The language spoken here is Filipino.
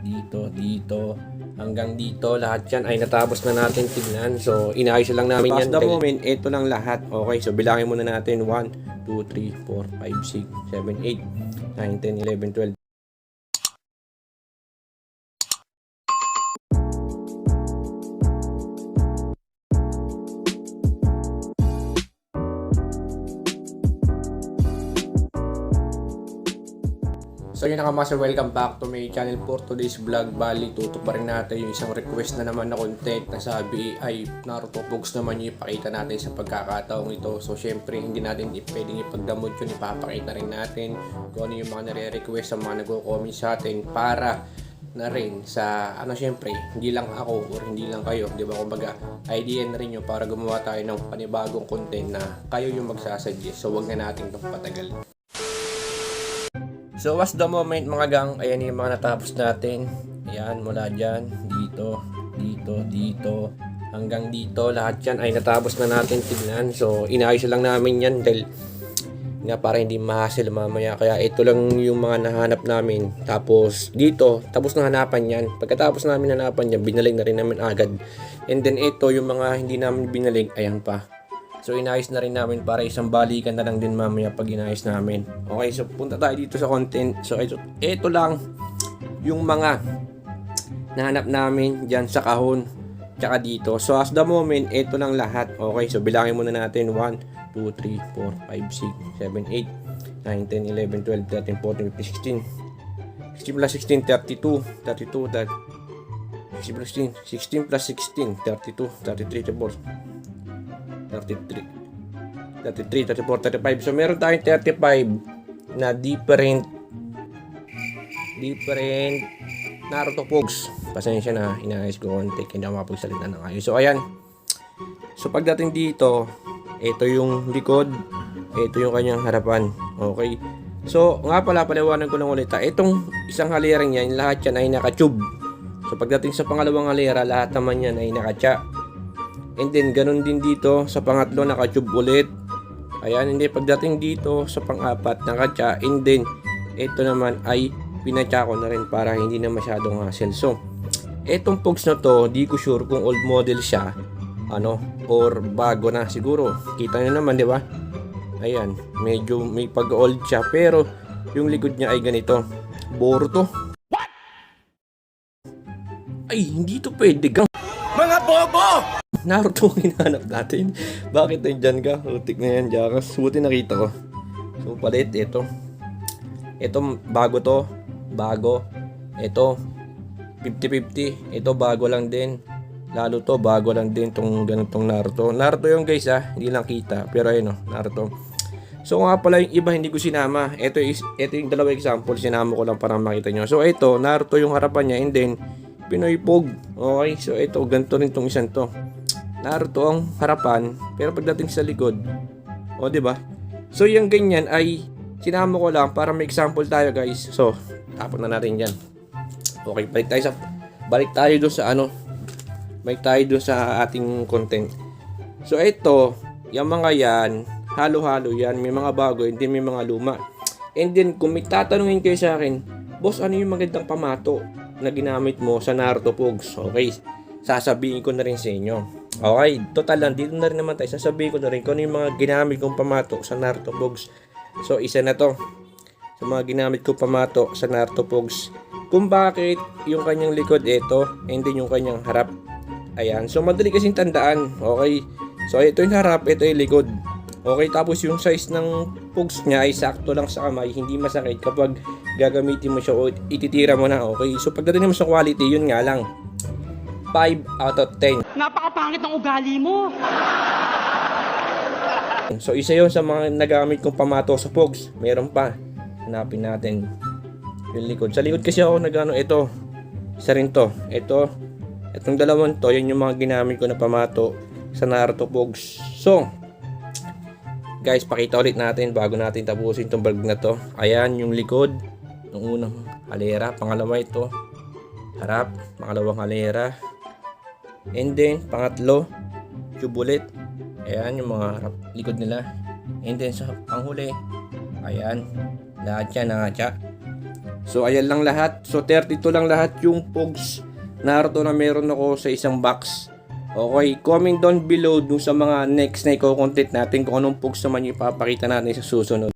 dito, hanggang dito. Lahat yan ay natapos na natin tignan. So, inayos lang namin yan. Past the moment, ito lang lahat. Okay, so bilangin muna natin. 1, 2, 3, 4, 5, 6, 7, 8, 9, 10, 11, 12. So yun nga mga welcome back to my channel for today's vlog. Bali, tutuparin natin yung isang request na naman na content na sabi ay Naruto Pogs naman yung ipakita natin sa pagkakataong ito. So syempre hindi natin pwedeng ipagdamot yun, ipapakita rin natin kung ano yung mga nare-request sa mga nag-comment sa atin para na rin sa syempre hindi lang ako or hindi lang kayo, di ba, kumbaga idea na rin yun para gumawa tayo ng panibagong content na kayo yung magsasuggest. So wag na natin itong patagal. So was the moment mga gang, ayan yung mga natapos natin. Ayan, mula dyan, dito, hanggang dito. Lahat yan ay natapos na natin tignan. So inayos lang namin yan dahil nga para hindi ma-hassle mamaya. Kaya ito lang yung mga nahanap namin. Tapos dito, tapos na hanapan yan. Pagkatapos namin hanapan yan, binalig na rin namin agad. And then ito yung mga hindi namin binalig, ayan pa. So inayos na rin namin para isang balikan na lang din mamaya pag inayos namin. Okay, so punta tayo dito sa content. So ito lang yung mga nahanap namin dyan sa kahon tsaka dito. So as the moment, ito lang lahat. Okay, so bilangin muna natin. 1, 2, 3, 4, 5, 6, 7, 8, 9, 10, 11, 12, 13, 14, 15, 16. 16 plus 16, 32, 32, 16 plus 16, 32, 33, 34. 33, 34, 35. So meron tayong 35 na different Naruto Pogs. Pasensya na, inayos ko konti, hindi ako makapagsalita ng ayos. So ayan. So pagdating dito, ito yung likod, ito yung kanyang harapan. Okay. So nga pala, paliwanag ko lang ulit. Itong isang halera niya, lahat yan ay naka-tube. So pagdating sa pangalawang halera, lahat naman yan ay naka-cha. And then, ganun din dito sa pangatlo, naka-tube ulit. Ayan, hindi. Pagdating dito sa pang-apat, naka-cha. And then, ito naman ay pinacha ko na rin para hindi na masyadong hassle. So, etong Pogs na to, di ko sure kung old model siya, or bago na siguro. Kita nyo naman, di ba? Ayan, medyo may pag-old siya. Pero, yung likod niya ay ganito. Boruto. What? Ay, hindi to pwede, gang. Mga bobo! Naruto ang hinahanap natin. Bakit nandyan ka? Utik na yan, Jackass. Buti nakita ko. So, palit. Ito. Ito, bago to. Bago. Ito, 50-50. Ito, bago lang din. Lalo to, bago lang din tong ganitong Naruto. Naruto yung guys, hindi lang kita. Pero ayun, Naruto. So, nga pala yung iba, hindi ko sinama. Ito yung dalawang example. Sinama ko lang para makita nyo. So, ito, Naruto yung harapan niya. And then, Pinoy Pog. Okay, so ito, ganito rin tong isang to. Naruto ang harapan, pero pagdating sa likod, di ba? So yung ganyan ay sinama ko lang para may example tayo, guys. So, tapon na natin 'yan. Okay, balik tayo doon sa ating content. So ito, yung mga yan, halo-halo yan, may mga bago, hindi may mga luma. And then kung may tatanungin kayo sa akin, boss, ano yung magandang pamato na ginamit mo sa Naruto Pogs? Okay, sasabihin ko na rin sa inyo. Okay, total lang, dito na rin naman tayo. Sasabihin ko na rin kung ano yung mga ginamit kong pamato sa Naruto Pogs. So, isa na to sa mga ginamit kong pamato sa Naruto Pogs. Kung bakit yung kanyang likod ito, and then yung kanyang harap. Ayan, so madali kasing tandaan. Okay, so ito yung harap, ito yung likod. Okay, tapos yung size ng Pogs niya ay sakto lang sa kamay. Hindi masakit kapag gagamitin mo siya o ititira mo na. Okay, so pagdating naman sa quality, yun nga lang, 5 out of 10. Napakapangit ng ugali mo. So isa yon sa mga nagamit kong pamato sa Pogs. Meron pa. Hanapin natin yung likod. Sa likod kasi ako nagano ito. Isa rin to. Itong dalawang to, yun yung mga ginamit ko na pamato sa Naruto Pogs. So, guys, pakita ulit natin bago natin tapusin itong vlog na to. Ayan yung likod ng unang halera. Pangalawa ito, harap. Pangalawang halera. And then, pangatlo, tube ulit. Ayan, yung mga likod nila. And then, sa panghuli, ayan, lahat yan, nangatya. So ayan lang lahat. So 32 lang lahat yung Pogs Naruto na meron ako sa isang box. Okay, comment down below dun sa mga next na i-content natin kung anong Pogs naman yung ipapakita natin sa susunod.